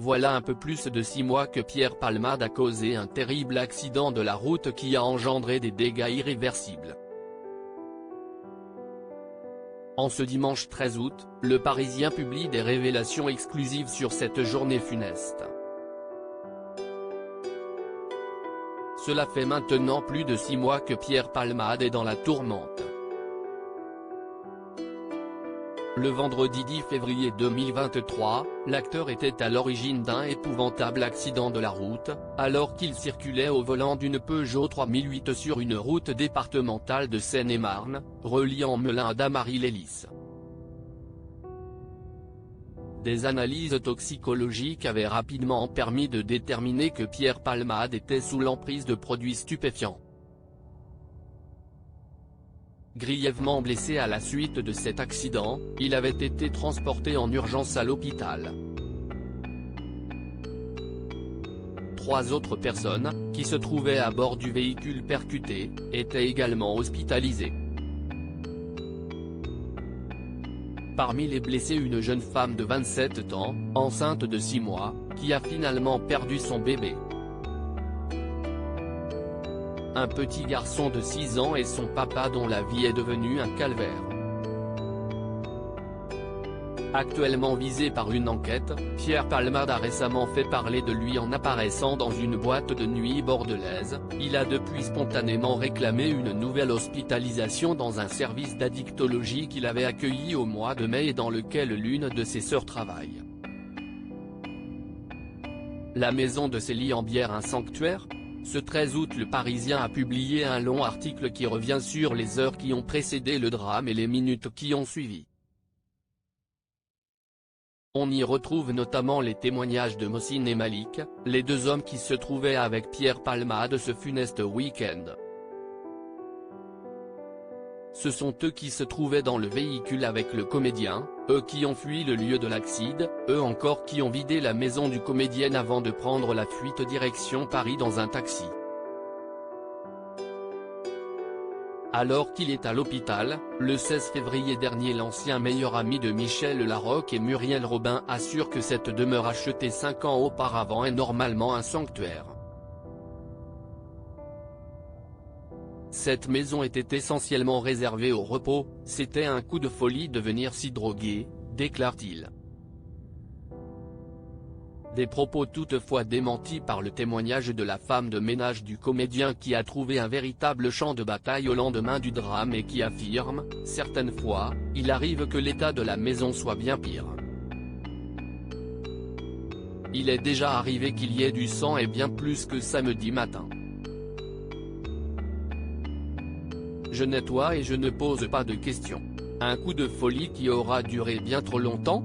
Voilà un peu plus de 6 mois que Pierre Palmade a causé un terrible accident de la route qui a engendré des dégâts irréversibles. En ce dimanche 13 août, Le Parisien publie des révélations exclusives sur cette journée funeste. Cela fait maintenant plus de 6 mois que Pierre Palmade est dans la tourmente. Le vendredi 10 février 2023, l'acteur était à l'origine d'un épouvantable accident de la route, alors qu'il circulait au volant d'une Peugeot 3008 sur une route départementale de Seine-et-Marne, reliant Melun à Damary-lès-Lys. Des analyses toxicologiques avaient rapidement permis de déterminer que Pierre Palmade était sous l'emprise de produits stupéfiants. Grièvement blessé à la suite de cet accident, il avait été transporté en urgence à l'hôpital. 3 autres personnes, qui se trouvaient à bord du véhicule percuté, étaient également hospitalisées. Parmi les blessés, une jeune femme de 27 ans, enceinte de 6 mois, qui a finalement perdu son bébé. Un petit garçon de 6 ans et son papa dont la vie est devenue un calvaire. Actuellement visé par une enquête, Pierre Palmade a récemment fait parler de lui en apparaissant dans une boîte de nuit bordelaise. Il a depuis spontanément réclamé une nouvelle hospitalisation dans un service d'addictologie qu'il avait accueilli au mois de mai et dans lequel l'une de ses sœurs travaille. La maison de Célie en Bière, un sanctuaire ? Ce 13 août, Le Parisien a publié un long article qui revient sur les heures qui ont précédé le drame et les minutes qui ont suivi. On y retrouve notamment les témoignages de Mohsin et Malik, les 2 hommes qui se trouvaient avec Pierre Palmade ce funeste week-end. Ce sont eux qui se trouvaient dans le véhicule avec le comédien, eux qui ont fui le lieu de l'accident, eux encore qui ont vidé la maison du comédien avant de prendre la fuite direction Paris dans un taxi. Alors qu'il est à l'hôpital, le 16 février dernier, l'ancien meilleur ami de Michel Larocque et Muriel Robin assure que cette demeure achetée 5 ans auparavant est normalement un sanctuaire. Cette maison était essentiellement réservée au repos, c'était un coup de folie de venir s'y droguer, déclare-t-il. Des propos toutefois démentis par le témoignage de la femme de ménage du comédien qui a trouvé un véritable champ de bataille au lendemain du drame et qui affirme « Certaines fois, il arrive que l'état de la maison soit bien pire. Il est déjà arrivé qu'il y ait du sang et bien plus que samedi matin. Je nettoie et je ne pose pas de questions. Un coup de folie qui aura duré bien trop longtemps ?